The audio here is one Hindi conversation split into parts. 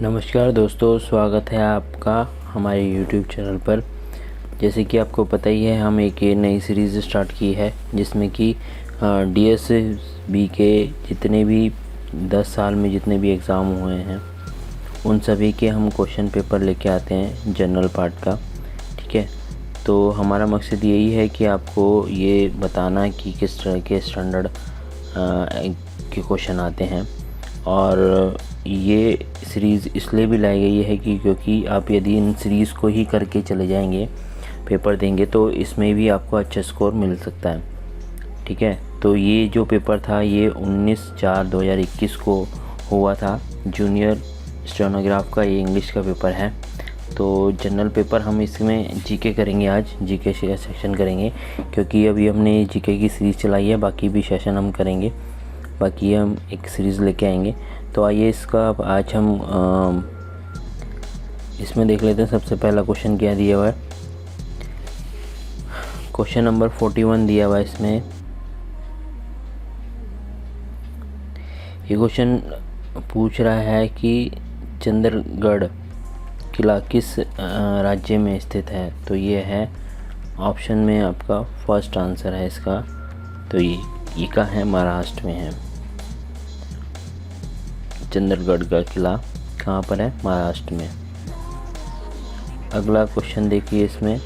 नमस्कार दोस्तों, स्वागत है आपका हमारे YouTube चैनल पर। जैसे कि आपको पता ही है, हम एक नई सीरीज़ स्टार्ट की है जिसमें कि DSB के जितने भी 10 साल में जितने भी एग्ज़ाम हुए हैं उन सभी के हम क्वेश्चन पेपर लेके आते हैं जनरल पार्ट का। ठीक है, तो हमारा मकसद यही है कि आपको ये बताना कि किस तरह के स्टैंडर्ड के क्वेश्चन आते हैं। और ये सीरीज़ इसलिए भी लाई गई है कि क्योंकि आप यदि इन सीरीज़ को ही करके चले जाएंगे, पेपर देंगे, तो इसमें भी आपको अच्छा स्कोर मिल सकता है। ठीक है, तो ये जो पेपर था ये 19/4/2021 को हुआ था। जूनियर स्टेनोग्राफ का ये इंग्लिश का पेपर है। तो जनरल पेपर हम इसमें जीके करेंगे, आज जीके सेक्शन करेंगे, क्योंकि अभी हमने जीके की सीरीज़ चलाई है। बाकी भी सेशन हम करेंगे, बाकी हम एक सीरीज़ लेके आएंगे। तो आइए इसका आज हम इसमें देख लेते हैं। सबसे पहला क्वेश्चन क्या दिया हुआ है। क्वेश्चन नंबर 41 दिया हुआ है इसमें। ये क्वेश्चन पूछ रहा है कि चंद्रगढ़ किला किस राज्य में स्थित है। तो ये है ऑप्शन में आपका फर्स्ट आंसर है इसका। तो ये का है महाराष्ट्र में है। चंद्रगढ़ का किला कहाँ पर है? महाराष्ट्र में। अगला क्वेश्चन देखिए इसमें।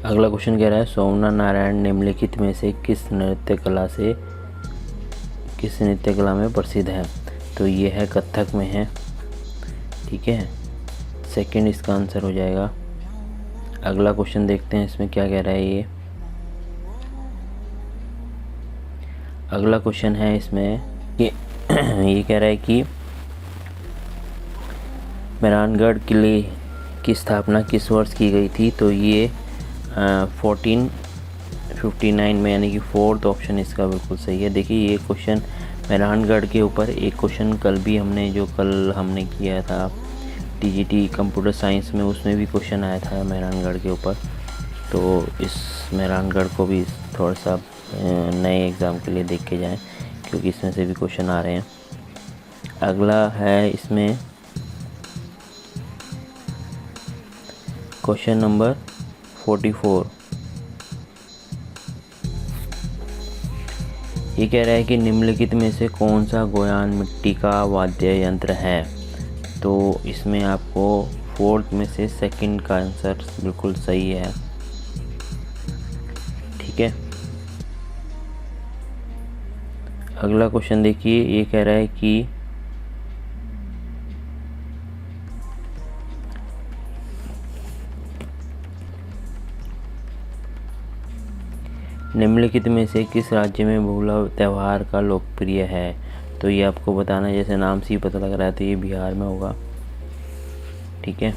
अगला क्वेश्चन कह रहा है, सोमनाथ नारायण निम्नलिखित में से किस नृत्य कला में प्रसिद्ध है। तो ये है कथक में है। ठीक है, सेकंड इसका आंसर हो जाएगा। अगला क्वेश्चन देखते हैं इसमें क्या कह रहा है। ये अगला क्वेश्चन है इसमें कि ये कह रहा है कि मेहरानगढ़ किले की स्थापना किस वर्ष की गई थी। तो ये 1459 में, यानी कि फोर्थ ऑप्शन इसका बिल्कुल सही है। देखिए ये क्वेश्चन मेहरानगढ़ के ऊपर एक क्वेश्चन कल हमने किया था TGT कंप्यूटर साइंस में, उसमें भी क्वेश्चन आया था मेहरानगढ़ के ऊपर। तो इस मेहरानगढ़ को भी थोड़ा सा नए एग्ज़ाम के लिए देख के जाएं, क्योंकि इसमें से भी क्वेश्चन आ रहे हैं। अगला है इसमें क्वेश्चन नंबर 44। ये कह रहा है कि निम्नलिखित में से कौन सा गोयान मिट्टी का वाद्य यंत्र है। तो इसमें आपको फोर्थ में से सेकंड का आंसर बिल्कुल सही है। ठीक है, अगला क्वेश्चन देखिए। ये कह रहा है कि निम्नलिखित में से किस राज्य में भोला त्यौहार का लोकप्रिय है। तो ये आपको बताना है, जैसे नाम से ही पता लग रहा है, तो ये बिहार में होगा। ठीक है,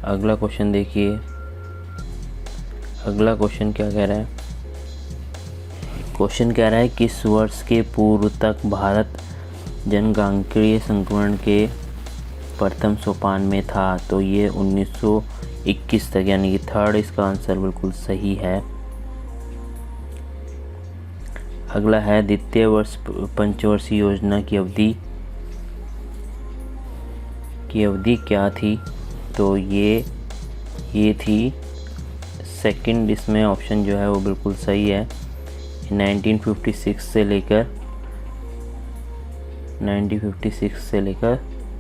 अगला क्वेश्चन देखिए। अगला क्वेश्चन क्या कह रहा है। क्वेश्चन कह रहा है किस वर्ष के पूर्व तक भारत जनसांख्यिकीय संक्रमण के प्रथम सोपान में था। तो ये 1921 तक, यानी कि थर्ड इसका आंसर बिल्कुल सही है। अगला है द्वितीय वर्ष पंचवर्षीय योजना की अवधि क्या थी। तो ये थी सेकंड, इसमें ऑप्शन जो है वो बिल्कुल सही है। 1956 से लेकर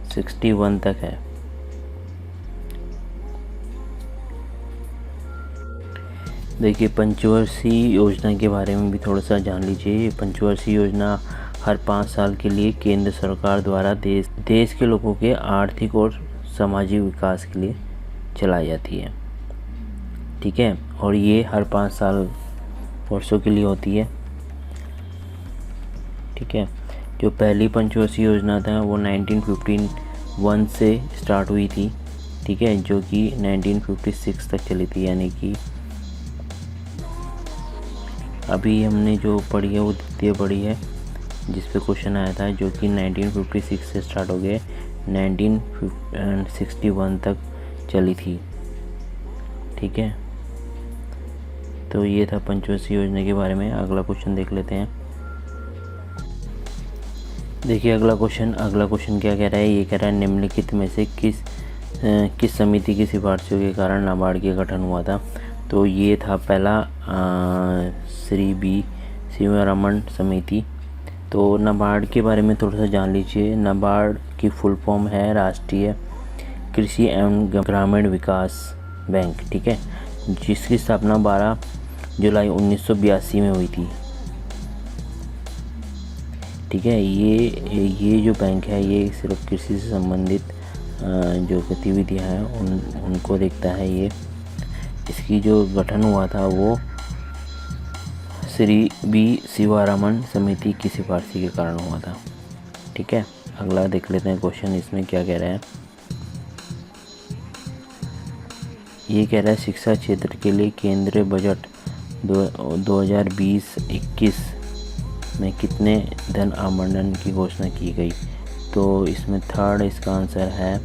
61 तक है। देखिए पंचवर्षीय योजना के बारे में भी थोड़ा सा जान लीजिए। पंचवर्षीय योजना हर 5 साल के लिए केंद्र सरकार द्वारा देश के लोगों के आर्थिक और सामाजिक विकास के लिए चलाई जाती है। ठीक है, और ये हर 5 वर्षों के लिए होती है। ठीक है, जो पहली पंचवर्षीय योजना था वो 1951 से स्टार्ट हुई थी। ठीक है, जो कि 1956 तक चली थी, यानी कि अभी हमने जो पढ़ी है वो द्वितीय पढ़ी है, जिस पे क्वेश्चन आया था, जो कि 1956 से स्टार्ट हो गए 1961 तक चली थी। ठीक है, तो ये था पंचवर्षीय योजना के बारे में। अगला क्वेश्चन देख लेते हैं। देखिए अगला क्वेश्चन क्या कह रहा है। ये कह रहा है निम्नलिखित में से किस समिति की सिफारिशों के कारण नाबार्ड का गठन हुआ था। तो ये था पहला श्री बी शिवरामन समिति। तो नाबार्ड के बारे में थोड़ा सा जान लीजिए। नाबार्ड की फुल फॉर्म है राष्ट्रीय कृषि एवं ग्रामीण विकास बैंक। ठीक है, जिसकी स्थापना 12 जुलाई 1982 में हुई थी। ठीक है, ये जो बैंक है ये सिर्फ कृषि से संबंधित जो गतिविधियां हैं उनको देखता है। ये इसकी जो गठन हुआ था वो श्री बी शिवरामन समिति की सिफारिश के कारण हुआ था। ठीक है, अगला देख लेते हैं क्वेश्चन। इसमें क्या कह रहा है। ये कह रहा है शिक्षा क्षेत्र के लिए केंद्रीय बजट 2020-21 में कितने धन आवंटन की घोषणा की गई। तो इसमें थर्ड इसका आंसर है।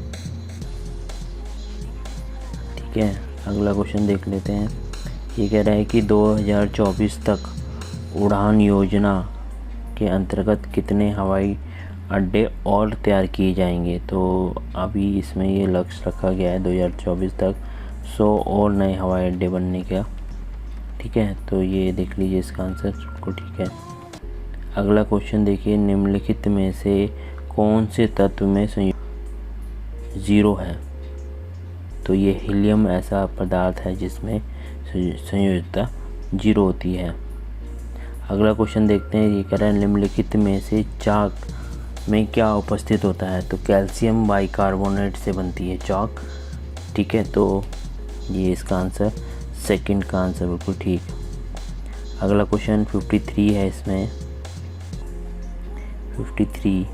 ठीक है, अगला क्वेश्चन देख लेते हैं। ये कह रहा है कि 2024 तक उड़ान योजना के अंतर्गत कितने हवाई अड्डे और तैयार किए जाएंगे। तो अभी इसमें ये लक्ष्य रखा गया है 2024 तक 100 और नए हवाई अड्डे बनने का। ठीक है, तो ये देख लीजिए इसका आंसर को। ठीक है, अगला क्वेश्चन देखिए। निम्नलिखित में से कौन से तत्व में संयोजकता 0 है। तो ये हीलियम ऐसा पदार्थ है जिसमें संयोजकता 0 होती है। अगला क्वेश्चन देखते हैं। ये कह रहा है निम्नलिखित में से चाक में क्या उपस्थित होता है। तो कैल्शियम बाइकार्बोनेट से बनती है चाक। ठीक है, तो ये इसका आंसर सेकंड का आंसर बिल्कुल ठीक। अगला क्वेश्चन 53 है। इसमें 53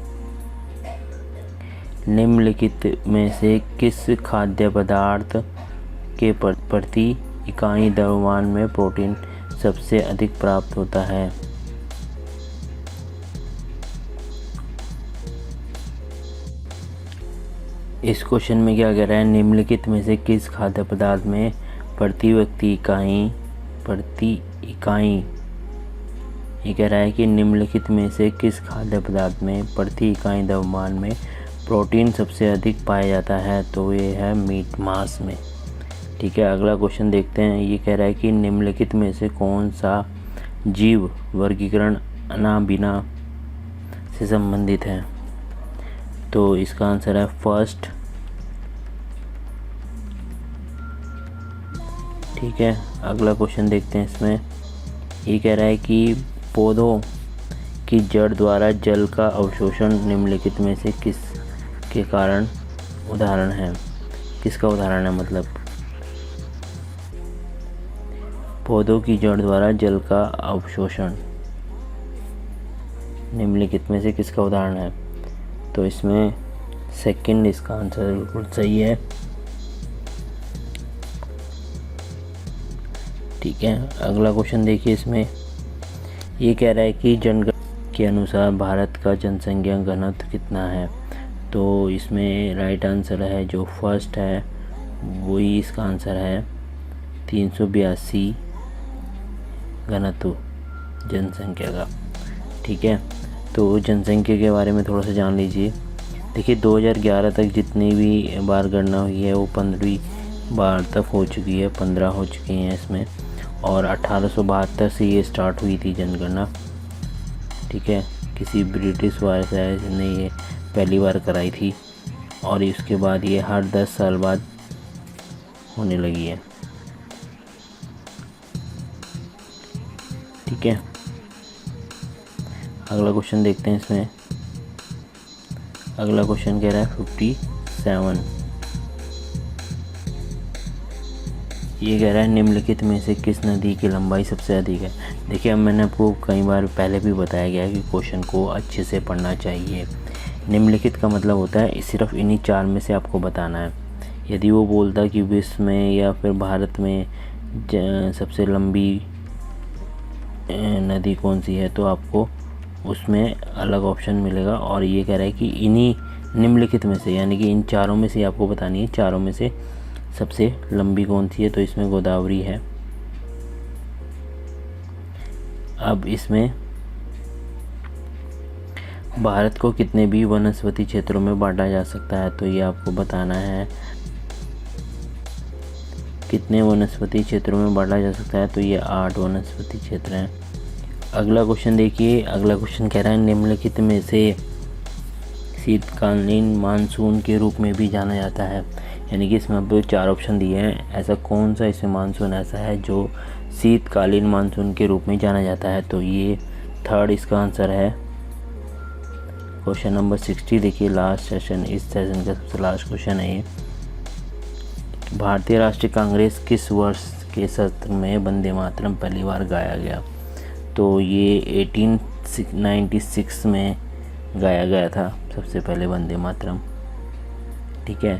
निम्नलिखित में से किस खाद्य पदार्थ के प्रति इकाई द्रव्यमान में प्रोटीन सबसे अधिक प्राप्त होता है। इस क्वेश्चन में क्या कह रहा है। निम्नलिखित में से किस खाद्य पदार्थ में प्रति इकाई ये कह रहा है कि निम्नलिखित में से किस खाद्य पदार्थ में प्रति इकाई द्रव्यमान में प्रोटीन सबसे अधिक पाया जाता है। तो ये है मीट मांस में। ठीक है, अगला क्वेश्चन देखते हैं। ये कह रहा है कि निम्नलिखित में से कौन सा जीव वर्गीकरण अनाबिना से संबंधित है। तो इसका आंसर है फर्स्ट। ठीक है, अगला क्वेश्चन देखते हैं। इसमें ये कह रहा है कि पौधों की जड़ द्वारा जल का अवशोषण निम्नलिखित में से किस के कारण उदाहरण है। किसका उदाहरण है, मतलब पौधों की जड़ द्वारा जल का अवशोषण निम्नलिखित में से किसका उदाहरण है। तो इसमें सेकंड इसका आंसर बिल्कुल सही है। ठीक है, अगला क्वेश्चन देखिए। इसमें ये कह रहा है कि जनगणना के अनुसार भारत का जनसंख्या घनत्व कितना है। तो इसमें राइट आंसर है जो फर्स्ट है वही इसका आंसर है 382 घनत्व जनसंख्या का। ठीक है, तो जनसंख्या के बारे में थोड़ा सा जान लीजिए। देखिए 2011 तक जितनी भी बार गणना हुई है वो 15वीं बार तक हो चुकी है, 15 हो चुकी हैं इसमें। और 1872 से ये स्टार्ट हुई थी जनगणना। ठीक है, किसी ब्रिटिश वायसराय ने ये पहली बार कराई थी और इसके बाद ये हर 10 साल बाद होने लगी है। ठीक है, अगला क्वेश्चन देखते हैं। इसमें अगला क्वेश्चन कह रहा है 57। ये कह रहा है निम्नलिखित में से किस नदी की लंबाई सबसे अधिक है। देखिए अब मैंने आपको कई बार पहले भी बताया गया है कि क्वेश्चन को अच्छे से पढ़ना चाहिए। निम्नलिखित का मतलब होता है सिर्फ इन्हीं 4 में से आपको बताना है। यदि वो बोलता कि विश्व में या फिर भारत में सबसे लंबी नदी कौन सी है तो आपको उसमें अलग ऑप्शन मिलेगा। और ये कह रहा है कि इन्हीं निम्नलिखित में से, यानी कि इन चारों में से आपको बतानी है, चारों में से सबसे लंबी कौन सी है, तो इसमें गोदावरी है। अब इसमें भारत को कितने भी वनस्पति क्षेत्रों में बांटा जा सकता है, तो ये आपको बताना है। कितने वनस्पति क्षेत्रों में बांटा जा सकता है, तो ये 8 वनस्पति क्षेत्र हैं। अगला क्वेश्चन देखिए, अगला क्वेश्चन कह रहा है निम्नलिखित में से शीतकालीन मानसून के रूप में भी जाना जाता है, यानी कि इसमें आपको 4 ऑप्शन दिए हैं, ऐसा कौन सा इसमें मानसून ऐसा है जो शीतकालीन मानसून के रूप में जाना जाता है, तो ये 3rd इसका आंसर है। क्वेश्चन नंबर 60 देखिए, लास्ट सेशन, इस सेशन का सबसे लास्ट क्वेश्चन है ये। भारतीय राष्ट्रीय कांग्रेस किस वर्ष के सत्र में वंदे मातरम पहली बार गाया गया, तो ये 1896 में गाया गया था सबसे पहले वंदे मातरम। ठीक है,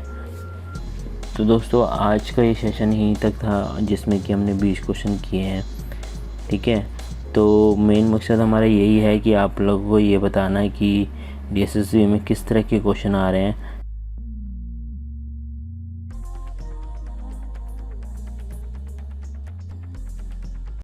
तो दोस्तों आज का ये सेशन यहीं तक था, जिसमें कि हमने 20 क्वेश्चन किए हैं। ठीक है, तो मेन मकसद हमारा यही है कि आप लोगों को ये बताना है कि DSSB में किस तरह के क्वेश्चन आ रहे हैं,